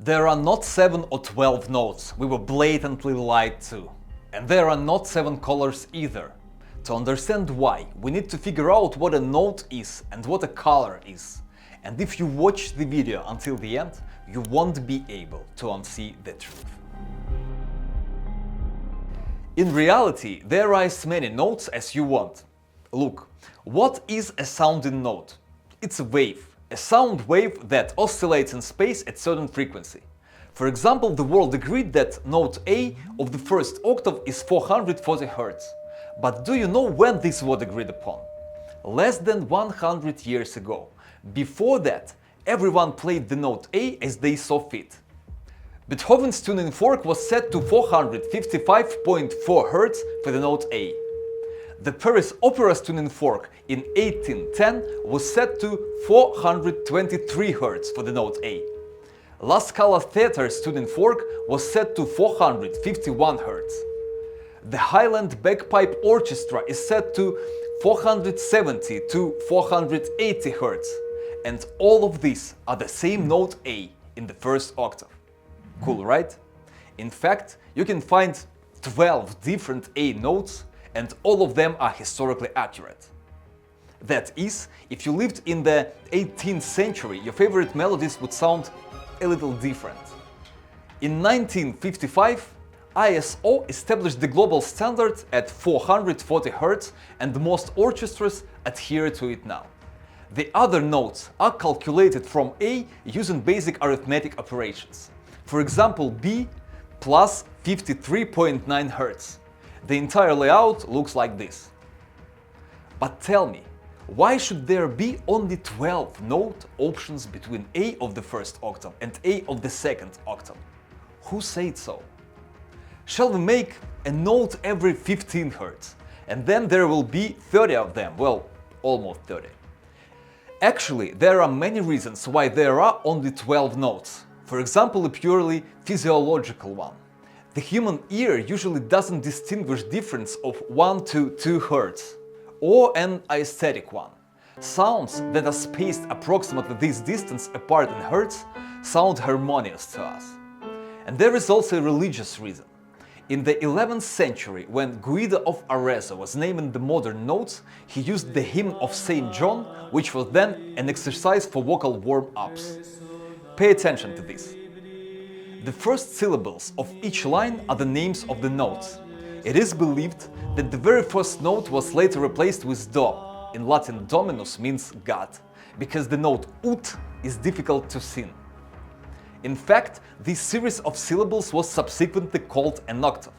There are not 7 or 12 notes, we were blatantly lied to. And there are not 7 colors either. To understand why, we need to figure out what a note is and what a color is. And if you watch the video until the end, you won't be able to unsee the truth. In reality, there are as many notes as you want. Look, what is a sounding note? It's a wave. A sound wave that oscillates in space at certain frequency. For example, the world agreed that note A of the first octave is 440 Hz. But do you know when this was agreed upon? Less than 100 years ago. Before that, everyone played the note A as they saw fit. Beethoven's tuning fork was set to 455.4 Hz for the note A. The Paris Opera's tuning fork in 1810 was set to 423 Hz for the note A. La Scala Theatre's tuning fork was set to 451 Hz. The Highland Bagpipe Orchestra is set to 470 to 480 Hz. And all of these are the same note A in the first octave. Cool, right? In fact, you can find 12 different A notes, and all of them are historically accurate. That is, if you lived in the 18th century, your favorite melodies would sound a little different. In 1955, ISO established the global standard at 440 Hz, and most orchestras adhere to it now. The other notes are calculated from A using basic arithmetic operations. For example, B plus 53.9 Hz. The entire layout looks like this. But tell me, why should there be only 12 note options between A of the first octave and A of the second octave? Who said so? Shall we make a note every 15 Hz, and then there will be 30 of them, well, almost 30. Actually, there are many reasons why there are only 12 notes. For example, a purely physiological one. The human ear usually doesn't distinguish difference of 1 to 2 Hz, or an aesthetic one. Sounds that are spaced approximately this distance apart in Hertz sound harmonious to us. And there is also a religious reason. In the 11th century, when Guido of Arezzo was naming the modern notes, he used the hymn of Saint John, which was then an exercise for vocal warm-ups. Pay attention to this. The first syllables of each line are the names of the notes. It is believed that the very first note was later replaced with do. In Latin, dominus means God, because the note ut is difficult to sing. In fact, this series of syllables was subsequently called an octave.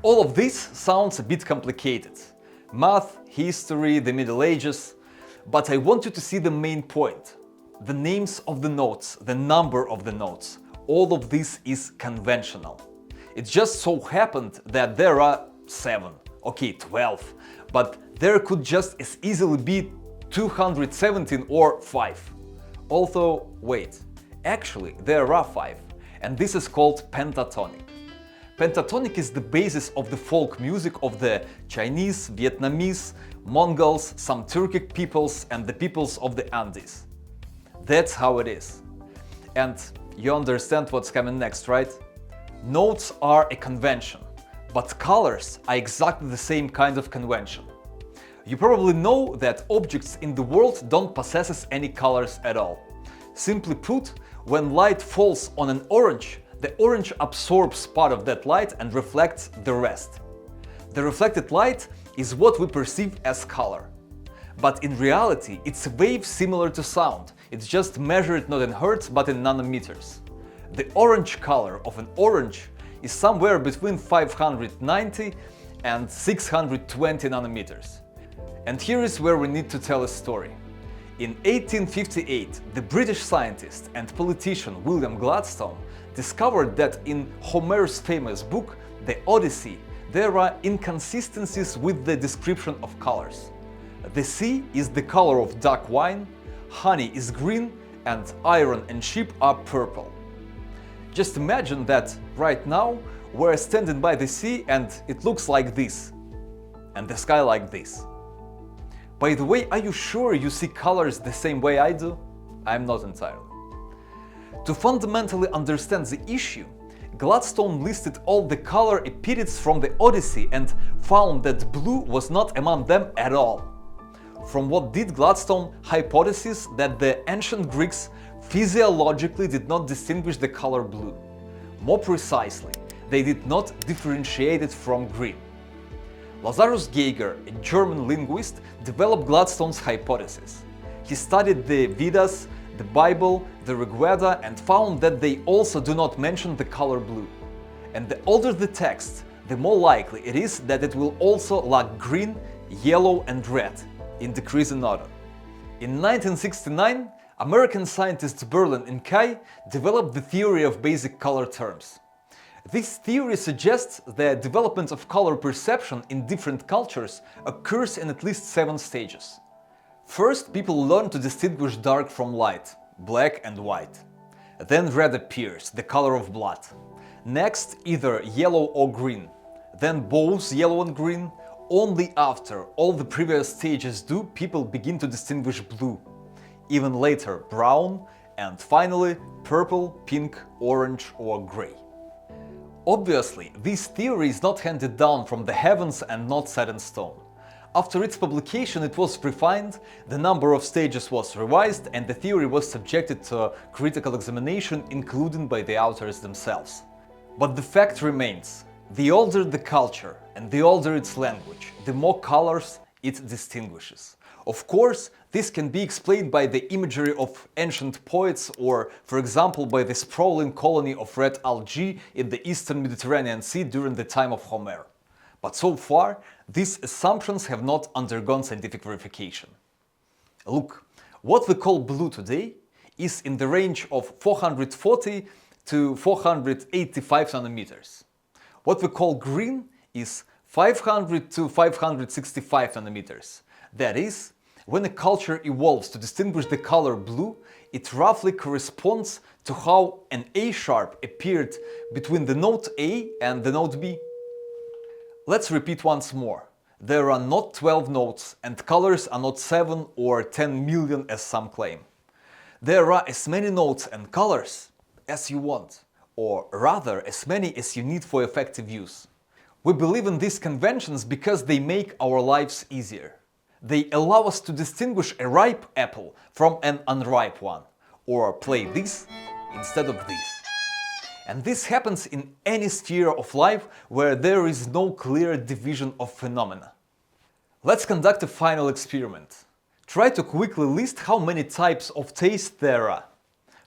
All of this sounds a bit complicated. Math, history, the Middle Ages. But I want you to see the main point. The names of the notes, the number of the notes. All of this is conventional. It just so happened that there are 7, okay, 12, but there could just as easily be 217 or 5. Although, wait, actually there are 5, and this is called pentatonic. Pentatonic is the basis of the folk music of the Chinese, Vietnamese, Mongols, some Turkic peoples, and the peoples of the Andes. That's how it is. And you understand what's coming next, right? Notes are a convention, but colors are exactly the same kind of convention. You probably know that objects in the world don't possess any colors at all. Simply put, when light falls on an orange, the orange absorbs part of that light and reflects the rest. The reflected light is what we perceive as color. But in reality, it's a wave similar to sound. It's just measured not in hertz but in nanometers. The orange color of an orange is somewhere between 590 and 620 nanometers. And here is where we need to tell a story. In 1858, the British scientist and politician William Gladstone discovered that in Homer's famous book, The Odyssey, there are inconsistencies with the description of colors. The sea is the color of dark wine, honey is green, and iron and sheep are purple. Just imagine that right now we're standing by the sea and it looks like this, and the sky like this. By the way, are you sure you see colors the same way I do? I'm not entirely. To fundamentally understand the issue, Gladstone listed all the color epithets from the Odyssey and found that blue was not among them at all. From what did Gladstone hypothesize that the ancient Greeks physiologically did not distinguish the color blue. More precisely, they did not differentiate it from green. Lazarus Geiger, a German linguist, developed Gladstone's hypothesis. He studied the Vedas, the Bible, the Rigveda, and found that they also do not mention the color blue. And the older the text, the more likely it is that it will also lack green, yellow, and red, in decreasing order. In 1969, American scientist Berlin and Kai developed the theory of basic color terms. This theory suggests the development of color perception in different cultures occurs in at least 7 stages. First, people learn to distinguish dark from light, black and white. Then red appears, the color of blood. Next, either yellow or green. Then both yellow and green. Only after all the previous stages do people begin to distinguish blue. Even later, brown, and finally, purple, pink, orange or gray. Obviously, this theory is not handed down from the heavens and not set in stone. After its publication, it was refined, the number of stages was revised, and the theory was subjected to critical examination, including by the authors themselves. But the fact remains, the older the culture and the older its language, the more colors it distinguishes. Of course, this can be explained by the imagery of ancient poets or, for example, by the sprawling colony of red algae in the eastern Mediterranean Sea during the time of Homer. But so far, these assumptions have not undergone scientific verification. Look, what we call blue today is in the range of 440 to 485 nanometers. What we call green is 500 to 565 nanometers. That is, when a culture evolves to distinguish the color blue, it roughly corresponds to how an A sharp appeared between the note A and the note B. Let's repeat once more. There are not 12 notes and colors are not 7 or 10 million as some claim. There are as many notes and colors as you want, or rather as many as you need for effective use. We believe in these conventions because they make our lives easier. They allow us to distinguish a ripe apple from an unripe one, or play this instead of this. And this happens in any sphere of life where there is no clear division of phenomena. Let's conduct a final experiment. Try to quickly list how many types of taste there are.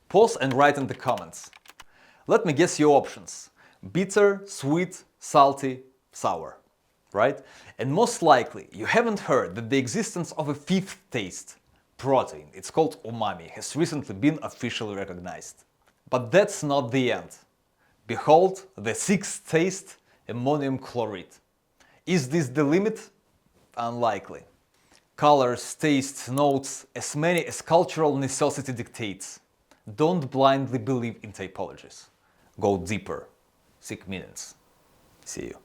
Pause and write in the comments. Let me guess your options. Bitter, sweet, salty, sour. Right? And most likely you haven't heard that the existence of a 5th taste, protein, it's called umami, has recently been officially recognized. But that's not the end. Behold, the 6th taste, ammonium chloride. Is this the limit? Unlikely. Colors, tastes, notes, as many as cultural necessity dictates. Don't blindly believe in typologies. Go deeper. Seek meanings. See you.